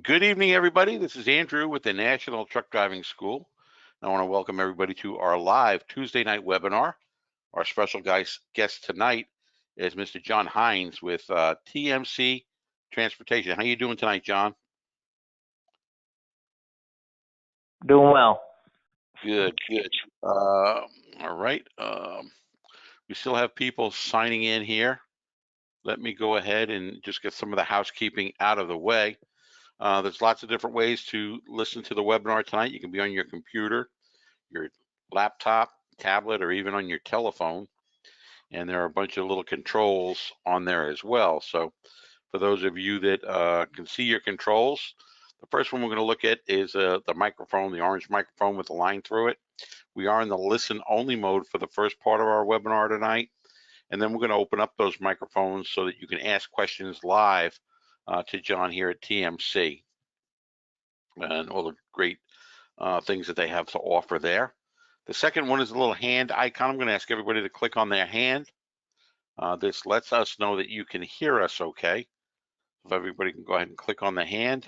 Good evening, everybody. This is Andrew with the National Truck Driving School. I want to welcome everybody to our live Tuesday night webinar. Our special guest tonight is Mr. John Hines with TMC Transportation. How you doing tonight, John? Doing well. Good, good. All right. We still have people signing in here. Let me go ahead and just get some of the housekeeping out of the way. There's lots of different ways to listen to the webinar tonight. You can be on your computer, your laptop, tablet, or even on your telephone. And there are a bunch of little controls on there as well. So for those of you that can see your controls, the first one we're going to look at is the microphone, the orange microphone with the line through it. We are in the listen only mode for the first part of our webinar tonight. And then we're going to open up those microphones so that you can ask questions live to John here at TMC and all the great things that they have to offer there. The second one is a little hand icon. I'm going to ask everybody to click on their hand. This lets us know that you can hear us okay. If everybody can go ahead and click on the hand.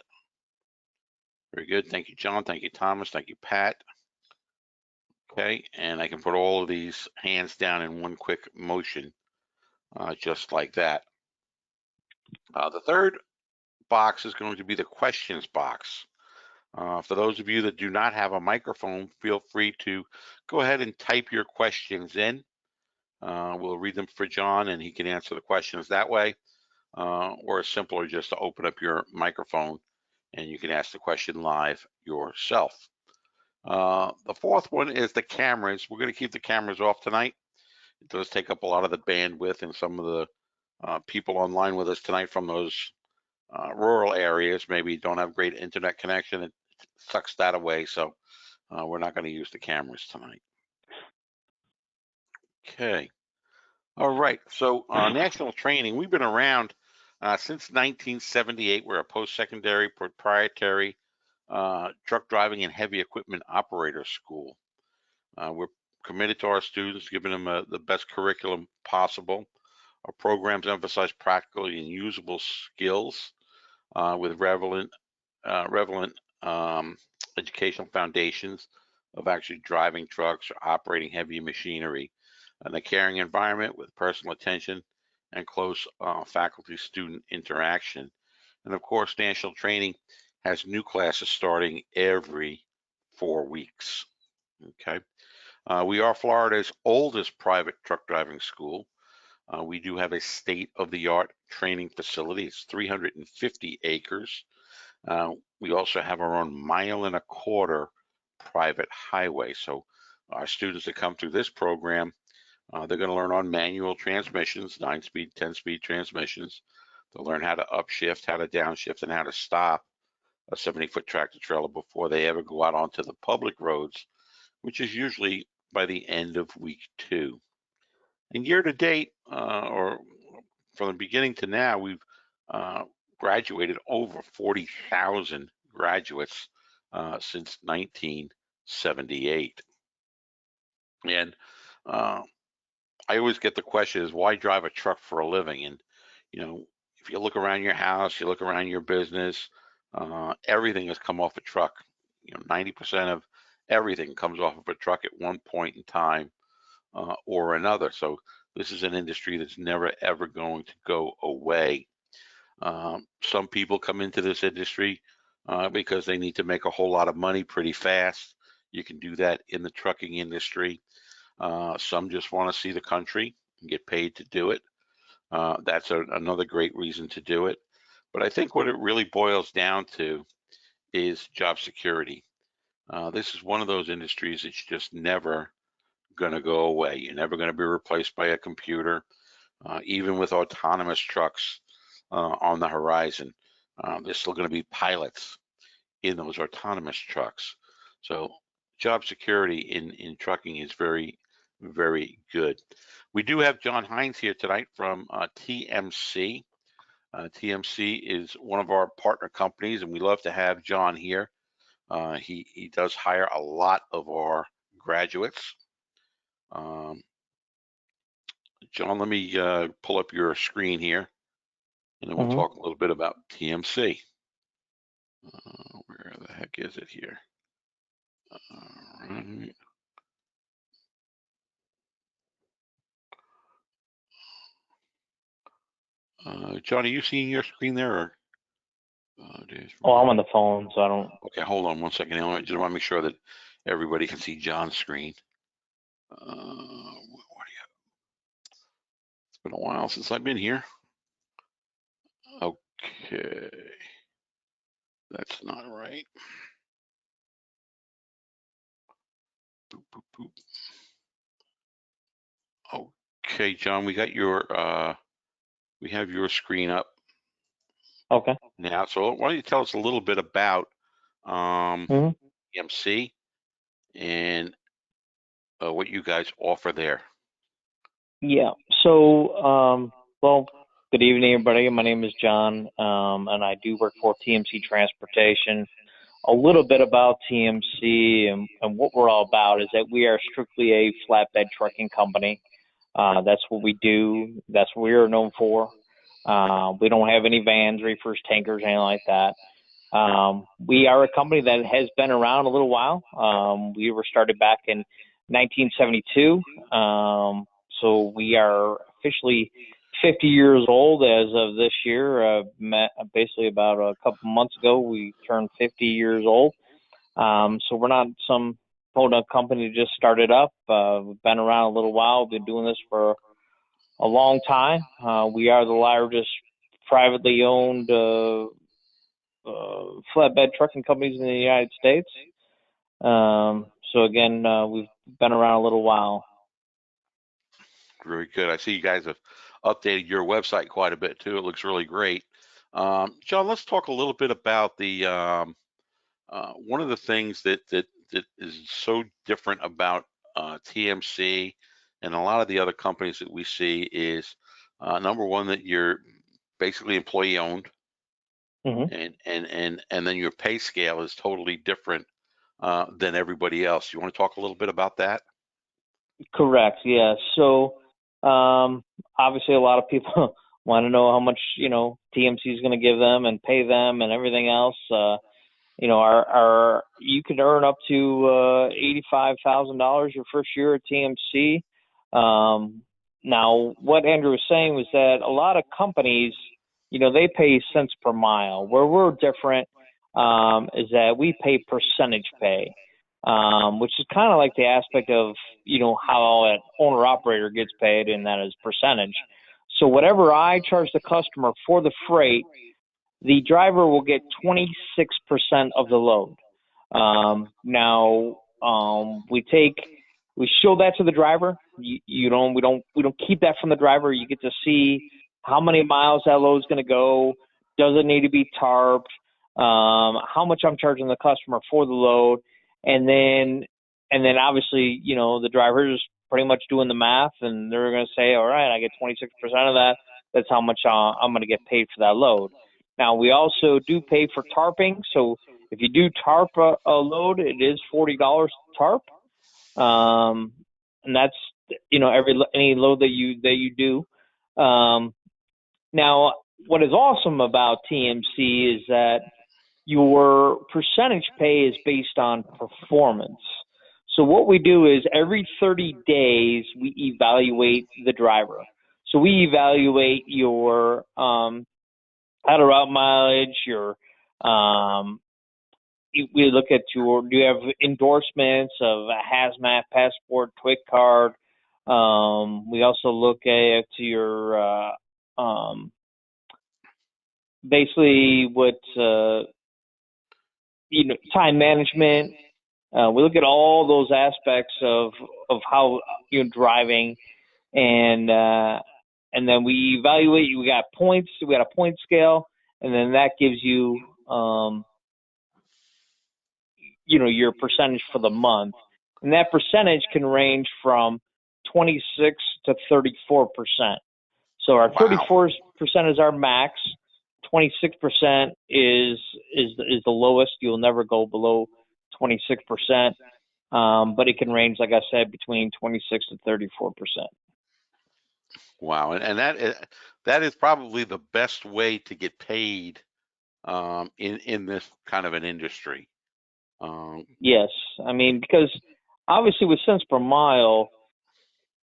Very good. Thank you, John. Thank you, Thomas. Thank you, Pat. Okay, and I can put all of these hands down in one quick motion, just like that. The third box is going to be the questions box. For those of you that do not have a microphone, feel free to go ahead and type your questions in. We'll read them for John and he can answer the questions that way. Or it's simpler just to open up your microphone and you can ask the question live yourself. The fourth one is the cameras. We're going to keep the cameras off tonight. It does take up a lot of the bandwidth, and some of the people online with us tonight from those rural areas maybe don't have great internet connection. It sucks that away, so we're not going to use the cameras tonight. Okay. All right. So national training, we've been around since 1978. We're a post-secondary proprietary truck driving and heavy equipment operator school. We're committed to our students, giving them the best curriculum possible. Our programs emphasize practical and usable skills with relevant educational foundations of actually driving trucks or operating heavy machinery in a caring environment with personal attention and close faculty-student interaction. And of course, national training has new classes starting every 4 weeks. Okay. We are Florida's oldest private truck driving school. We do have a state-of-the-art training facility. It's 350 acres. We also have our own 1.25 mile private highway. So our students that come through this program, they're going to learn on manual transmissions, 9-speed, 10-speed transmissions. They'll learn how to upshift, how to downshift, and how to stop a 70-foot tractor trailer before they ever go out onto the public roads, which is usually by the end of week 2. And year to date, or from the beginning to now, we've graduated over 40,000 graduates since 1978. And I always get the question is, why drive a truck for a living? And, you know, if you look around your house, you look around your business, everything has come off a truck. You know, 90% of everything comes off of a truck at one point in time or another. So this is an industry that's never, ever going to go away. Some people come into this industry because they need to make a whole lot of money pretty fast. You can do that in the trucking industry. Some just want to see the country and get paid to do it. That's another great reason to do it. But I think what it really boils down to is job security. This is one of those industries that's just never going to go away. You're never going to be replaced by a computer, even with autonomous trucks on the horizon. There's still going to be pilots in those autonomous trucks. So job security in trucking is very, very good. We do have John Hines here tonight from TMC. TMC is one of our partner companies, and we love to have John here. He does hire a lot of our graduates. John, let me pull up your screen here, and then we'll talk a little bit about TMC. Where the heck is it here? All right. John, are you seeing your screen there? Or, Oh, I'm on the phone, so I don't. okay, hold on one second. I just want to make sure that everybody can see John's screen. It's been a while since I've been here. Okay, that's not right. Boop, boop, boop. Okay, John, we have your screen up Okay. now. So why don't you tell us a little bit about hmm TMC and what you guys offer there? Yeah. So, well, good evening, everybody. My name is John, and I do work for TMC Transportation. A little bit about TMC and what we're all about is that we are strictly a flatbed trucking company. That's what we do. That's what we are known for. We don't have any vans, reefers, tankers, anything like that. We are a company that has been around a little while. We were started back in 1972. So we are officially 50 years old as of this year. Basically, about a couple months ago, we turned 50 years old. So we're not some podunk company that just started up. We've been around a little while. We've been doing this for a long time. We are the largest privately owned flatbed trucking companies in the United States. So again, we've been around a little while. Very good. I see you guys have updated your website quite a bit too. It looks really great. John, let's talk a little bit about the one of the things that is so different about TMC and a lot of the other companies that we see is number one, that you're basically employee owned, hmm and then your pay scale is totally different than everybody else. You want to talk a little bit about that? Correct. Yeah. So obviously, a lot of people want to know how much TMC is going to give them and pay them and everything else. Our you could earn up to $85,000 your first year at TMC. Now, what Andrew was saying was that a lot of companies, they pay cents per mile. Where we're different is that we pay percentage pay, which is kind of like the aspect of how an owner operator gets paid, and that is percentage. So whatever I charge the customer for the freight, the driver will get 26% of the load. Now, we show that to the driver. We don't keep that from the driver. You get to see how many miles that load is going to go. Does it need to be tarped? How much I'm charging the customer for the load, and then obviously, the driver is pretty much doing the math, and they're going to say, all right, I get 26% of that. That's how much I'm going to get paid for that load. Now, we also do pay for tarping. So if you do tarp a load, it is $40 tarp. And that's, any load that you do. Now, what is awesome about TMC is that your percentage pay is based on performance. So what we do is every 30 days, we evaluate the driver. So we evaluate your out of route mileage, we look at do you have endorsements of a hazmat passport, TWIC card. We also look at your basically what time management. We look at all those aspects of how you're driving, and then we evaluate. We got points. We got a point scale, and then that gives you your percentage for the month, and that percentage can range from 26 to 34%. So our Wow. 34% is our max. 26% is the lowest. You'll never go below 26%, but it can range, like I said, between 26 to 34%. Wow. And that is probably the best way to get paid in this kind of an industry. Yes. I mean, because obviously with cents per mile,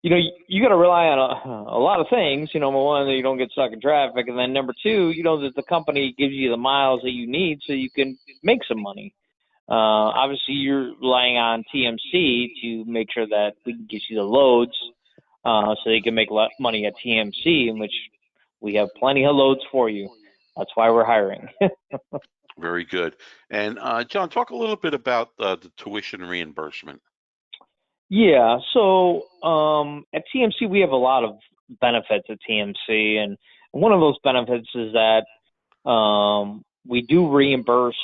you got to rely on a lot of things. Number one, that you don't get stuck in traffic, and then number two, that the company gives you the miles that you need so you can make some money. Obviously, you're relying on TMC to make sure that we can get you the loads, so they can make money at TMC, in which we have plenty of loads for you. That's why we're hiring. Very good. And John, talk a little bit about the tuition reimbursement. Yeah, so at TMC we have a lot of benefits at TMC, and one of those benefits is that we do reimburse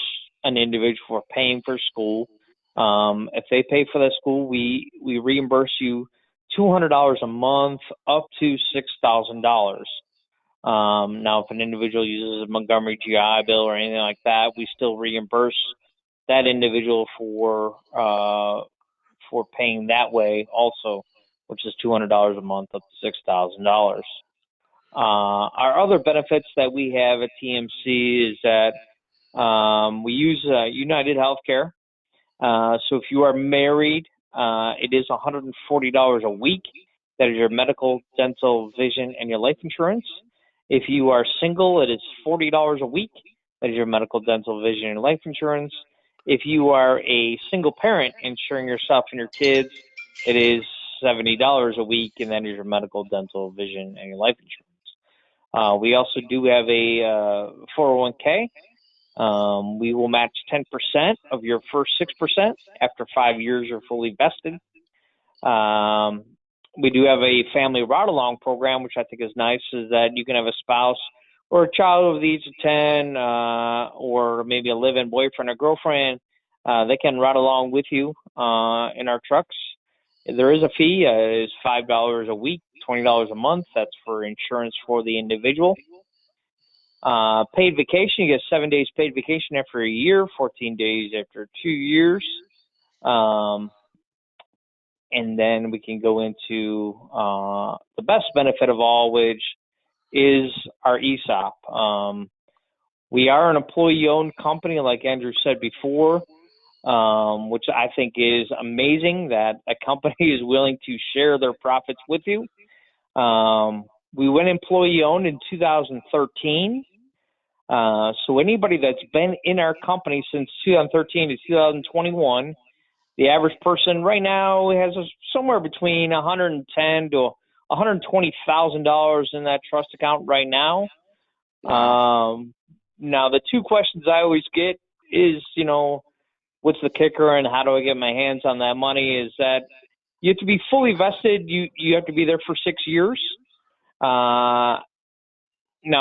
an individual for paying for school. If they pay for that school, we reimburse you $200 a month up to $6,000. Now, if an individual uses a Montgomery GI Bill or anything like that, we still reimburse that individual for paying that way also, which is $200 a month up to $6,000. Our other benefits that we have at TMC is that we use United Healthcare. So if you are married, it is $140 a week. That is your medical, dental, vision, and your life insurance. If you are single, it is $40 a week. That is your medical, dental, vision, and life insurance. If you are a single parent insuring yourself and your kids, it is $70 a week, and that is your medical, dental, vision, and your life insurance. We also do have a 401k. We will match 10% of your first 6% after 5 years are fully vested. We do have a family ride-along program, which I think is nice, is that you can have a spouse or a child over the age of 10 or maybe a live-in boyfriend or girlfriend. They can ride along with you in our trucks. There is a fee. It is $5 a week, $20 a month. That's for insurance for the individual. Paid vacation, you get 7 days paid vacation after a year, 14 days after 2 years. And then we can go into the best benefit of all, which is our ESOP. We are an employee-owned company, like Andrew said before, which I think is amazing that a company is willing to share their profits with you. We went employee-owned in 2013. So anybody that's been in our company since 2013 to 2021, the average person right now has somewhere between $110,000 to $120,000 in that trust account right now. Now, the two questions I always get is, what's the kicker and how do I get my hands on that money? Is that you have to be fully vested. You have to be there for 6 years. Now,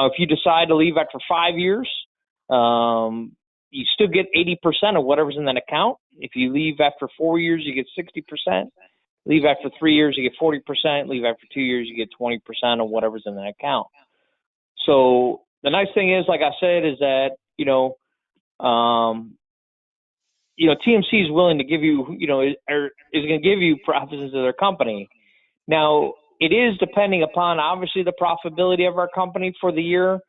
if you decide to leave after 5 years, you still get 80% of whatever's in that account. If you leave after 4 years, you get 60%. Leave after 3 years, you get 40%. Leave after 2 years, you get 20% of whatever's in that account. So the nice thing is, like I said, is that, TMC is willing to give you, is going to give you profits into their company. Now, it is depending upon, obviously, the profitability of our company for the year.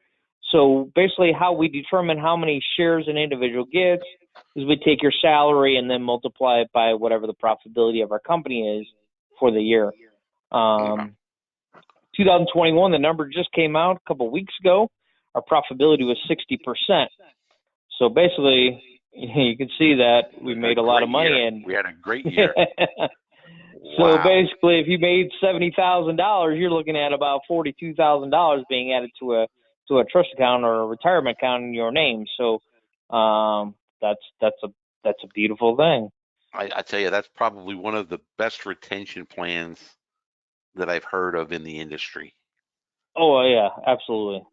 So basically how we determine how many shares an individual gets is we take your salary and then multiply it by whatever the profitability of our company is for the year. 2021, the number just came out a couple of weeks ago. Our profitability was 60%. So basically, you can see that we made a lot of money. And we had a great year. So basically, if you made $70,000, you're looking at about $42,000 being added to a trust account or a retirement account in your name. So that's a beautiful thing. I tell you, that's probably one of the best retention plans that I've heard of in the industry. Oh yeah, absolutely.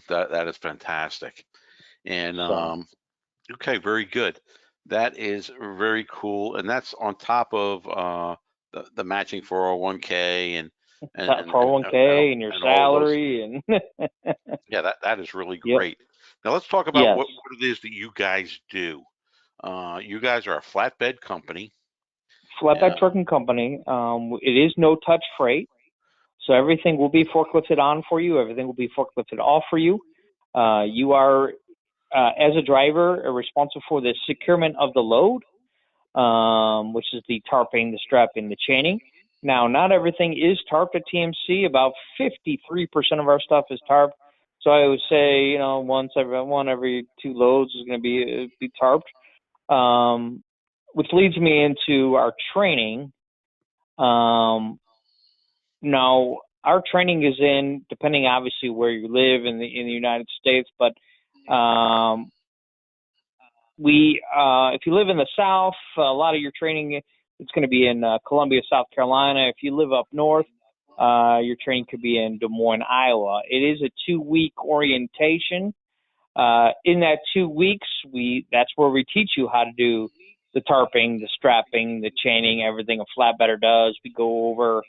That is fantastic. And okay, very good. That is very cool, and that's on top of the matching 401k and 401k and your salary and yeah, that is really great. Yep. Now let's talk about what it is that you guys do. You guys are a flatbed company. Flatbed trucking company. It is no touch freight, so everything will be forklifted on for you. Everything will be forklifted off for you. You are as a driver, are responsible for the securement of the load, which is the tarping, the strapping, the chaining. Now, not everything is tarped at TMC. About 53% of our stuff is tarped. So I would say, one every two loads is going to be tarped. Which leads me into our training. Now, our training is depending obviously where you live in the United States, but if you live in the South, a lot of your training it's going to be in Columbia, South Carolina. If you live up north, your training could be in Des Moines, Iowa. It is a 2-week orientation. In that 2 weeks, that's where we teach you how to do the tarping, the strapping, the chaining, everything a flatbedder does. We go over,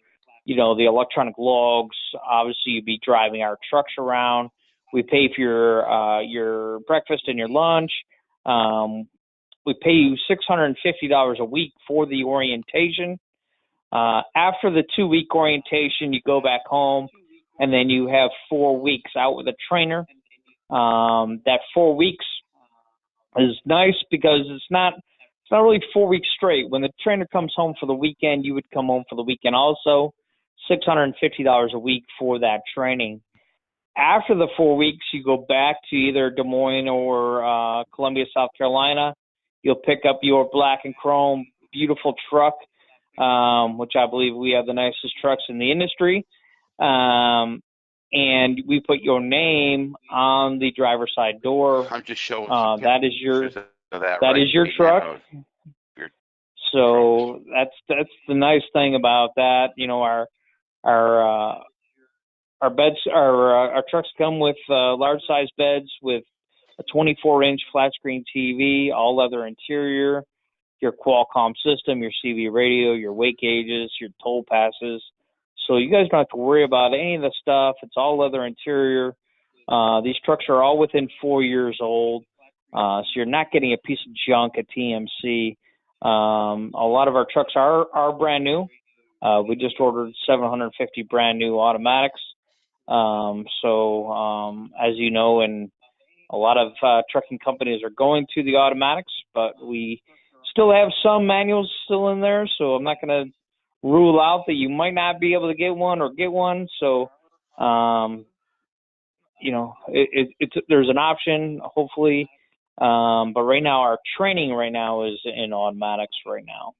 the electronic logs. Obviously, you'd be driving our trucks around. We pay for your breakfast and your lunch. We pay you $650 a week for the orientation. After the 2-week orientation, you go back home, and then you have 4 weeks out with a trainer. That 4 weeks is nice because it's not really 4 weeks straight. When the trainer comes home for the weekend, you would come home for the weekend also. $650 a week for that training. After the 4 weeks, you go back to either Des Moines or Columbia, South Carolina. You'll pick up your black and chrome, beautiful truck, which I believe we have the nicest trucks in the industry. And we put your name on the driver's side door. I'm just showing that is your truck. Your so that's the nice thing about that. Our beds, our trucks come with large size beds with a 24-inch flat screen TV, all leather interior, your Qualcomm system, your CV radio, your weight gauges, your toll passes. So you guys don't have to worry about any of the stuff. It's all leather interior. These trucks are all within 4 years old, so you're not getting a piece of junk at TMC. A lot of our trucks are brand new. We just ordered 750 brand new automatics. As you know, and a lot of trucking companies are going to the automatics, but we still have some manuals still in there, so I'm not going to rule out that you might not be able to get one or get one. So, there's an option, hopefully. But right now, our training right now is in automatics right now.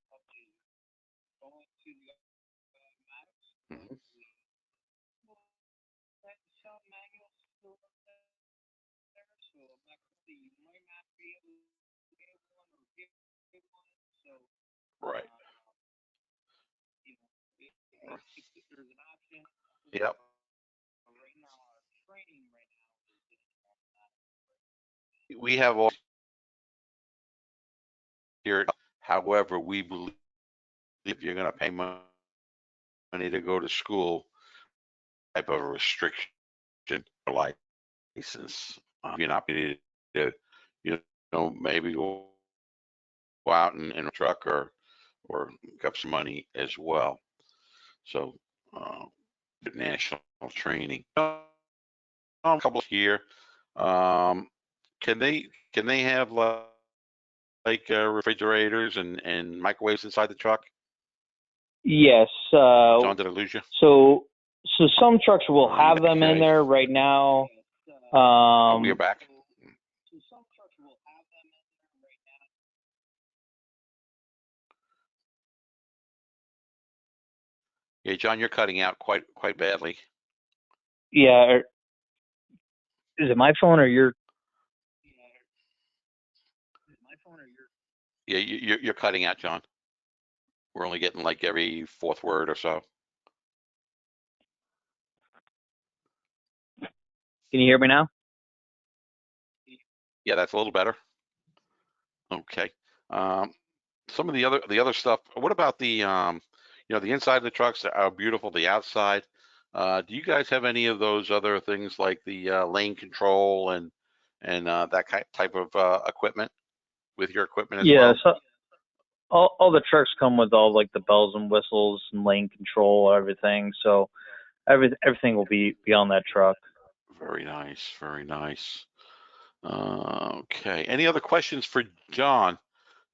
Mm-hmm. Right. Yep. We have all here. However, we believe if you're going to pay money to go to school, type of a restriction or license. You're not going to, maybe go out in a truck or pick up some money as well. So, national training. A couple here. Can they have refrigerators and microwaves inside the truck? Yes. John, did I lose you? So some trucks will have them in there right now. We are back. Yeah, John, you're cutting out quite badly. Yeah. Is it my phone or your? Yeah, you're cutting out, John. We're only getting like every fourth word or so. Can you hear me now? Yeah, that's a little better. Okay. Some of the other stuff. What about the the inside of the trucks are beautiful. The outside. Do you guys have any of those other things like the lane control and that type of equipment with your equipment as well? Yeah. So all the trucks come with all like the bells and whistles and lane control, everything. So everything will be on that truck. Very nice. Very nice. Okay. Any other questions for John?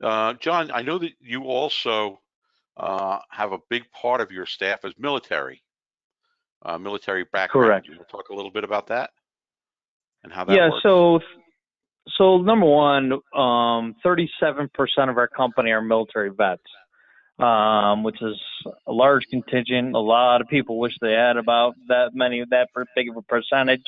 John, I know that you also have a big part of your staff as military background. Correct. Do you want to talk a little bit about that and how that Yeah. works? So number one, 37% of our company are military vets, which is a large contingent. A lot of people wish they had about that big of a percentage.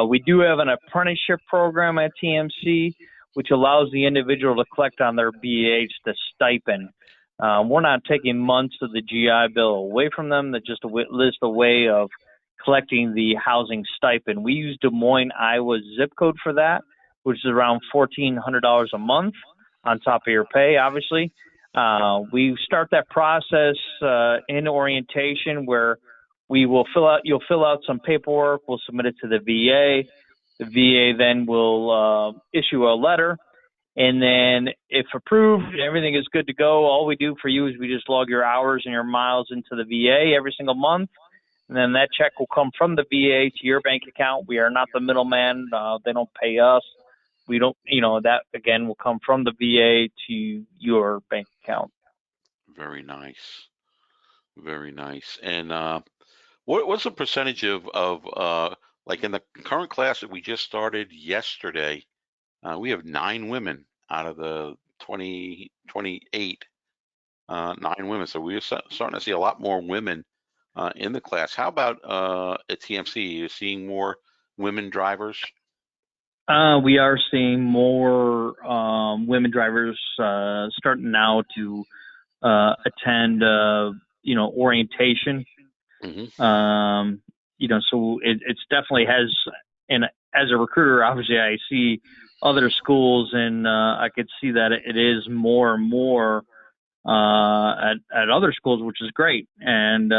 We do have an apprenticeship program at TMC, which allows the individual to collect on their BH the stipend. We're not taking months of the GI Bill away from them. That's just a way of collecting the housing stipend. We use Des Moines, Iowa zip code for that, which is around $1,400 a month on top of your pay, obviously. We start that process in orientation where you'll fill out some paperwork, we'll submit it to the VA. The VA then will issue a letter, and then if approved, everything is good to go. All we do for you is we just log your hours and your miles into the VA every single month, and then that check will come from the VA to your bank account. We are not the middleman. They don't pay us. We don't, that again will come from the VA to your bank account. Very nice. Very nice. And what's the percentage of like in the current class that we just started yesterday? We have 9 women out of the 28, 9 women. So we're starting to see a lot more women in the class. How about at TMC? Are you seeing more women drivers? We are seeing more women drivers starting now to attend, orientation. Hmm. So it's definitely has, and as a recruiter, obviously I see other schools, and I could see that it is more and more at other schools, which is great. And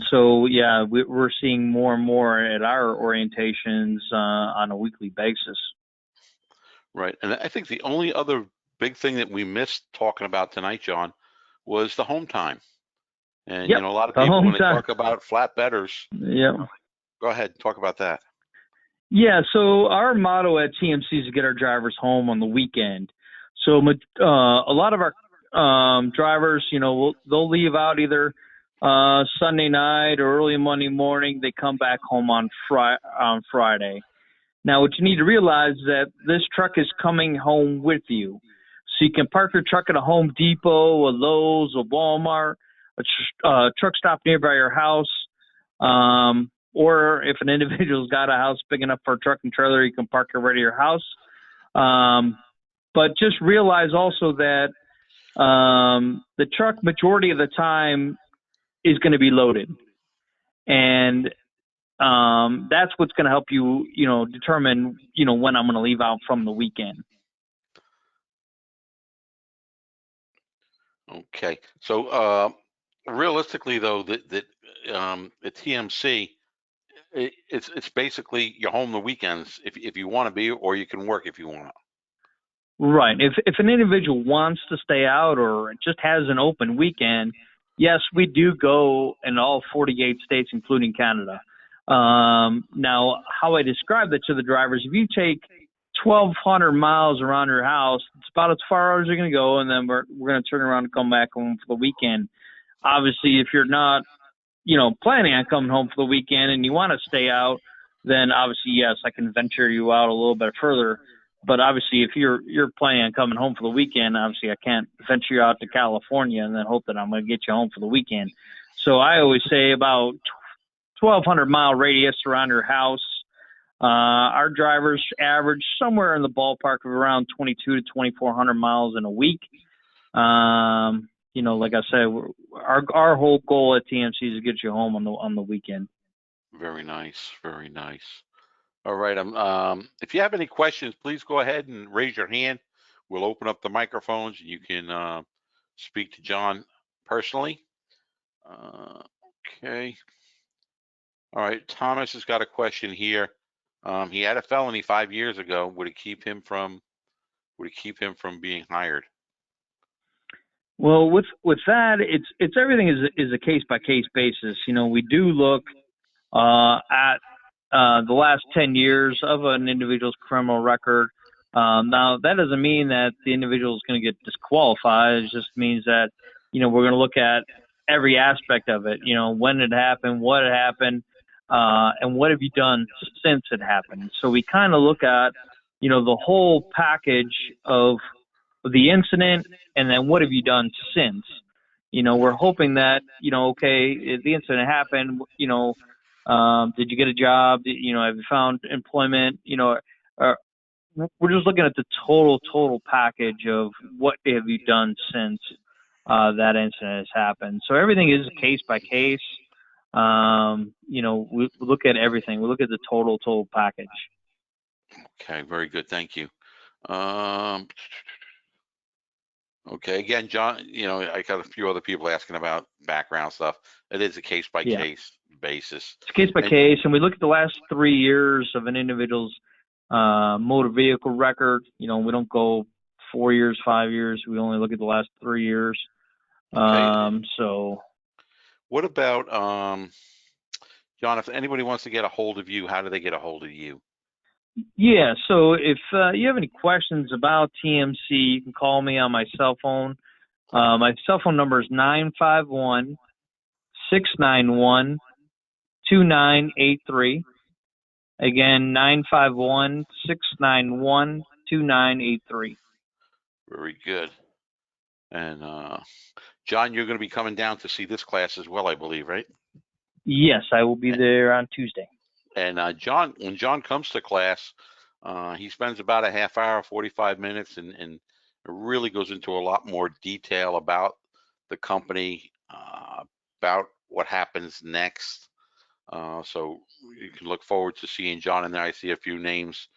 so, yeah, we're seeing more and more at our orientations on a weekly basis. Right. And I think the only other big thing that we missed talking about tonight, John, was the home time. And, Yep, a lot of the people, home when they time. talk about flatbedders, Yep. go ahead, talk about that. Yeah, so our motto at TMC is to get our drivers home on the weekend. So a lot of our drivers, they'll leave out either Sunday night or early Monday morning. They come back home on Friday. Now, what you need to realize is that this truck is coming home with you. So you can park your truck at a Home Depot, a Lowe's, a Walmart, a truck stop nearby your house. Or if an individual's got a house big enough for a truck and trailer, you can park it right at your house. But just realize also that the truck majority of the time is going to be loaded. And that's what's going to help you, determine, when I'm going to leave out from the weekend. Okay. So realistically, though, at TMC, it's basically you're home the weekends if you want to be, or you can work if you want. Right. If an individual wants to stay out or just has an open weekend, yes, we do go in all 48 states, including Canada. Now, how I describe that to the drivers, if you take 1,200 miles around your house, it's about as far as you're going to go, and then we're going to turn around and come back home for the weekend. Obviously, if you're not, planning on coming home for the weekend and you want to stay out, then obviously, yes, I can venture you out a little bit further. But obviously, if you're planning on coming home for the weekend, obviously I can't venture you out to California and then hope that I'm going to get you home for the weekend. So I always say about 1,200-mile radius around your house. Our drivers average somewhere in the ballpark of around 22 to 2,400 miles in a week. Like I said, our whole goal at TMC is to get you home on the weekend. Very nice. Very nice. All right. If you have any questions, please go ahead and raise your hand. We'll open up the microphones and you can speak to John personally. Okay. All right. Thomas has got a question here. He had a felony 5 years ago. Would it keep him from being hired? Well, with that, it's everything is a case by case basis. We do look at the last 10 years of an individual's criminal record. Now, that doesn't mean that the individual is going to get disqualified. It just means that, we're going to look at every aspect of it, when it happened, what had happened, and what have you done since it happened. So we kind of look at, the whole package of the incident and then what have you done since. We're hoping that, okay, the incident happened, did you get a job? Have you found employment? Uh, we're just looking at the total package of what have you done since that incident has happened. So everything is case by case. We look at everything. We look at the total package. Okay, very good. Thank you. Um, okay, again, John, I got a few other people asking about background stuff. It is a case by Yeah. case basis. It's case by And case, and we look at the last 3 years of an individual's motor vehicle record. We don't go 4 years, 5 years. We only look at the last 3 years. okay, So what about John, if anybody wants to get a hold of you, how do they get a hold of you? yeah, so if you have any questions about TMC, you can call me on my cell phone. My cell phone number is 951-691-2983. Again, 951-691-2983. Very good. And John, you're going to be coming down to see this class as well, I believe, right? Yes, I will be there on Tuesday. And John, when John comes to class, he spends about a half hour, 45 minutes, and really goes into a lot more detail about the company, about what happens next. So you can look forward to seeing John in there. I see a few names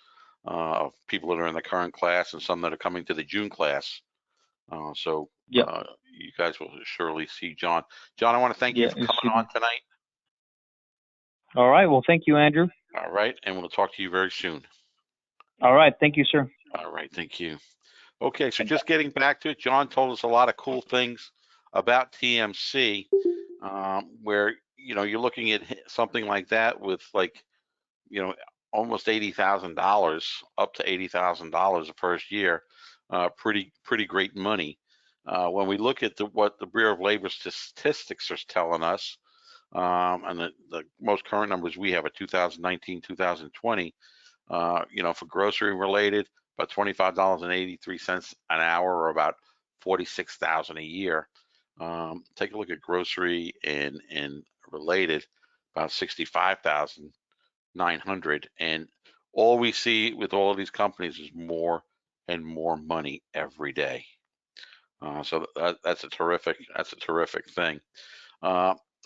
of people that are in the current class and some that are coming to the June class. So Yep. you guys will surely see John. John, I want to thank you Yeah. for coming on tonight. All right. Well, thank you, Andrew. All right, and we'll talk to you very soon. All right. Thank you, sir. All right, thank you. Okay, so just getting back to it, John told us a lot of cool things about TMC, where you're looking at something like that with you know almost $80,000, up to $80,000 the first year. Pretty great money. When we look at what the Bureau of Labor Statistics is telling us, and the most current numbers we have are 2019, 2020. For grocery related, about $25.83 an hour, or about 46,000 a year. Take a look at grocery and related, about 65,900. And all we see with all of these companies is more and more money every day. So that's a terrific thing.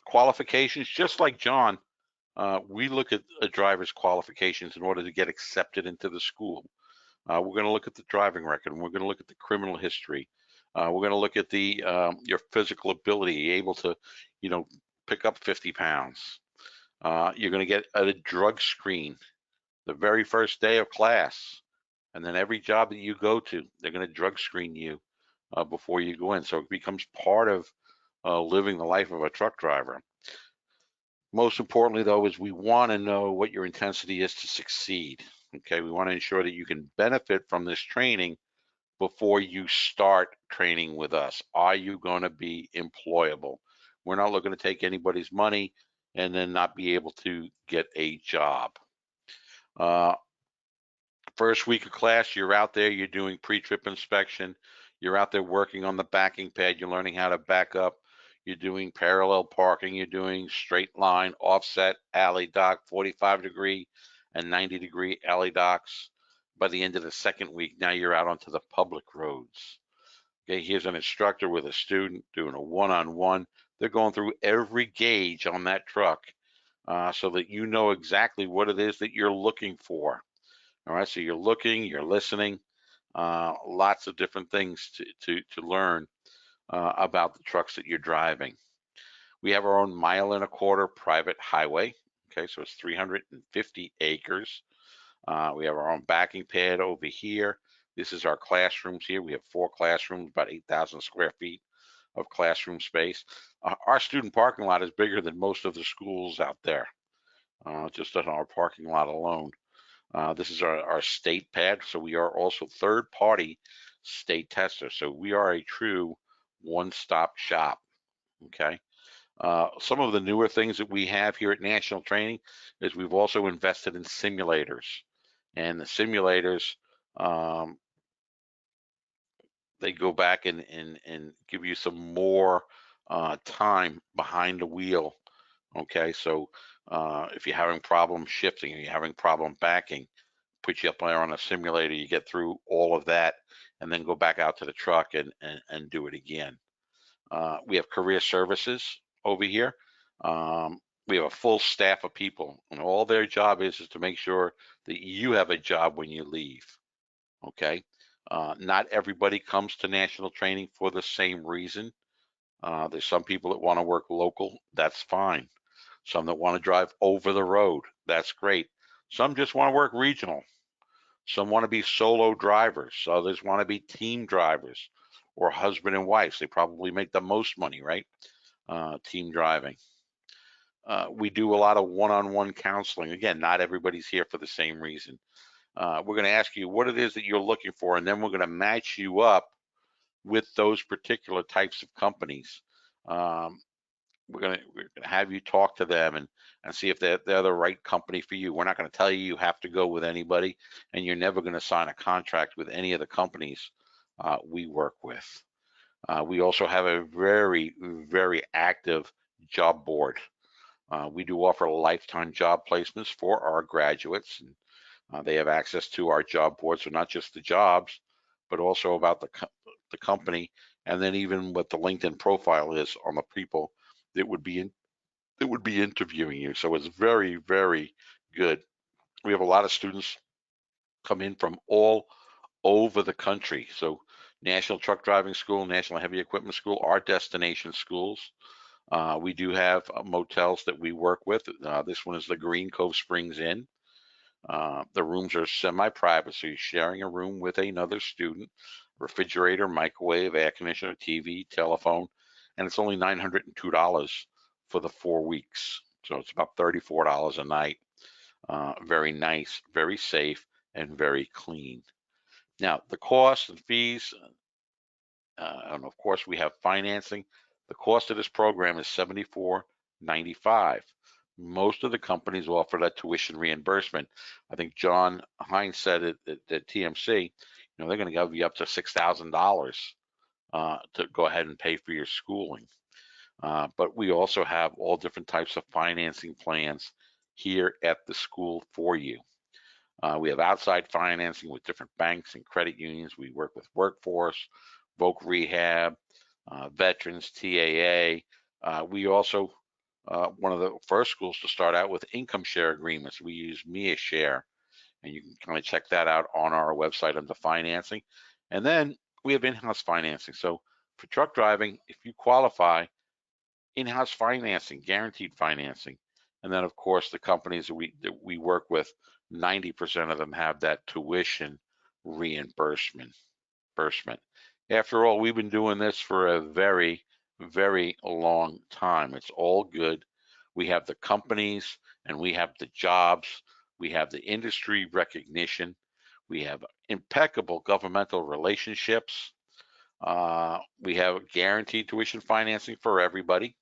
Qualifications, just like John, we look at a driver's qualifications in order to get accepted into the school. We're going to look at the driving record, and we're going to look at the criminal history. We're going to look at your physical ability, able to, pick up 50 pounds. You're going to get a drug screen the very first day of class, and then every job that you go to, they're going to drug screen you before you go in. So it becomes part of living the life of a truck driver. Most importantly, though, is we want to know what your intensity is to succeed. Okay, we want to ensure that you can benefit from this training before you start training with us. Are you going to be employable? We're not looking to take anybody's money and then not be able to get a job. First week of class, you're out there, you're doing pre-trip inspection, you're out there working on the backing pad, you're learning how to back up, you're doing parallel parking, you're doing straight line, offset, alley dock, 45-degree and 90-degree alley docks. By the end of the second week, now you're out onto the public roads. Okay, here's an instructor with a student doing a one-on-one. They're going through every gauge on that truck so that you know exactly what it is that you're looking for. All right, so you're looking, you're listening, lots of different things to learn about the trucks that you're driving. We have our own 1.25 mile private highway. Okay, so it's 350 acres. We have our own backing pad over here. This is our classrooms here. We have 4 classrooms, about 8,000 square feet of classroom space. Our student parking lot is bigger than most of the schools out there. just on our parking lot alone. This is our state pad, so we are also third-party state tester. So we are a true one-stop shop. Okay. Some of the newer things that we have here at National Training is we've also invested in simulators, and the simulators, um, they go back and give you some more time behind the wheel. Okay, so if you're having problems shifting or you're having problem backing, put you up there on a simulator, you get through all of that, and then go back out to the truck and do it again. We have career services over here. We have a full staff of people, and all their job is to make sure that you have a job when you leave. Okay. Not everybody comes to national training for the same reason. There's some people that want to work local. That's fine. Some that want to drive over the road. That's great. Some just want to work regional. Some want to be solo drivers. Others want to be team drivers or husband and wives. They probably make the most money, right? Team driving. We do a lot of one-on-one counseling. Again, not everybody's here for the same reason. We're going to ask you what it is that you're looking for, and then we're going to match you up with those particular types of companies. Um, we're gonna have you talk to them and see if they're the right company for you. We're not going to tell you you have to go with anybody, and you're never going to sign a contract with any of the companies we work with. We also have a very, very active job board. We do offer lifetime job placements for our graduates, and they have access to our job board, so not just the jobs, but also about the company, and then even what the LinkedIn profile is on the people that would be interviewing you. So it's very, very good. We have a lot of students come in from all over the country. So National Truck Driving School, National Heavy Equipment School are destination schools. We do have motels that we work with. This one is the Green Cove Springs Inn. The rooms are semi-private, so you're sharing a room with another student. Refrigerator, microwave, air conditioner, TV, telephone, and it's only $902 for the 4 weeks. So it's about $34 a night. Very nice, very safe, and very clean. Now, the costs and fees, and of course, we have financing. The cost of this program is $74.95. Most of the companies offer that tuition reimbursement. I think John Hines said it at TMC. They're going to give you up to $6,000 to go ahead and pay for your schooling. But we also have all different types of financing plans here at the school for you. We have outside financing with different banks and credit unions. We work with Workforce, Voc Rehab, Veterans, TAA. We also, one of the first schools to start out with income share agreements. We use Mia Share, and you can kind of check that out on our website under financing. And then we have in-house financing. So for truck driving, if you qualify, in-house financing, guaranteed financing. And then of course the companies that we work with, 90% of them have that tuition reimbursement. After all, we've been doing this for a very, very long time. It's all good. We have the companies and we have the jobs. We have the industry recognition. We have impeccable governmental relationships. We have guaranteed tuition financing for everybody.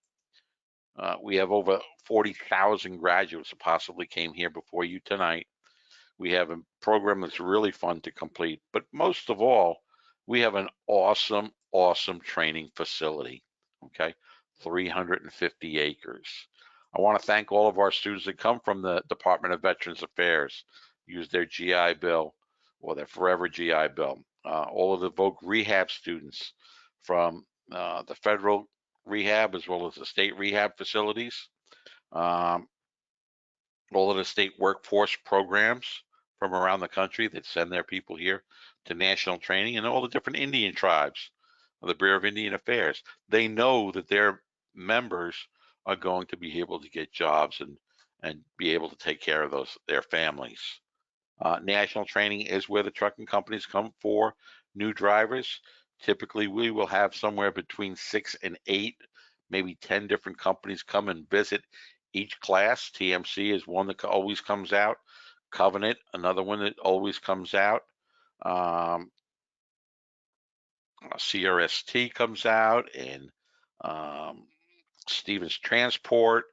We have over 40,000 graduates that possibly came here before you tonight. We have a program that's really fun to complete, but most of all, we have an awesome, awesome training facility. Okay, 350 acres. I want to thank all of our students that come from the Department of Veterans Affairs, use their GI Bill or their Forever GI Bill. All of the Voc Rehab students from the federal rehab as well as the state rehab facilities. Um, all of the state workforce programs from around the country that send their people here to national training, and all the different Indian tribes of the Bureau of Indian Affairs. They know that their members are going to be able to get jobs and be able to take care of their families. National training is where the trucking companies come for new drivers. Typically, we will have somewhere between 6 and 8, maybe 10 different companies come and visit each class. TMC is one that always comes out. Covenant, another one that always comes out. CRST comes out, and Stevens Transport,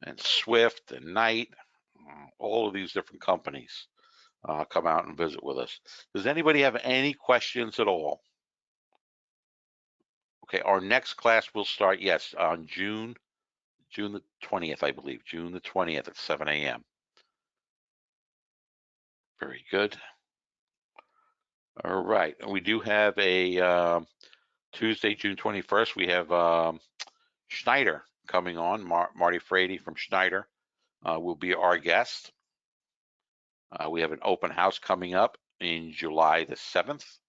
and Swift, and Knight. All of these different companies come out and visit with us. Does anybody have any questions at all? Okay, our next class will start, yes, on June the 20th, I believe. June the 20th at 7 a.m. Very good. All right, and we do have a Tuesday, June 21st. We have Schneider coming on. Marty Frady from Schneider will be our guest. We have an open house coming up in July the 7th.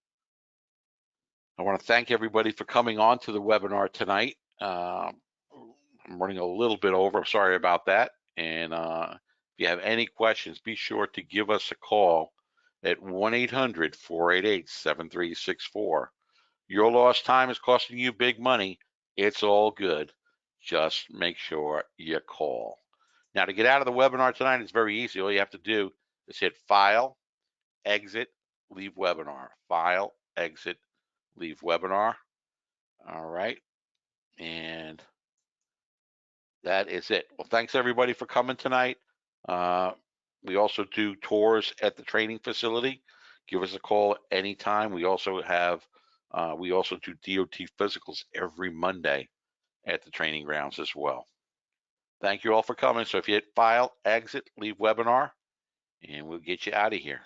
I want to thank everybody for coming on to the webinar tonight. I'm running a little bit over. I'm sorry about that. And if you have any questions, be sure to give us a call at 1-800-488-7364. Your lost time is costing you big money. It's all good. Just make sure you call. Now, to get out of the webinar tonight, it's very easy. All you have to do is hit File, Exit, Leave Webinar. File, Exit, Leave Webinar. All right. And that is it. Well, thanks everybody for coming tonight. We also do tours at the training facility. Give us a call anytime. We also do DOT physicals every Monday at the training grounds as well. Thank you all for coming. So if you hit File, Exit, Leave Webinar, and we'll get you out of here.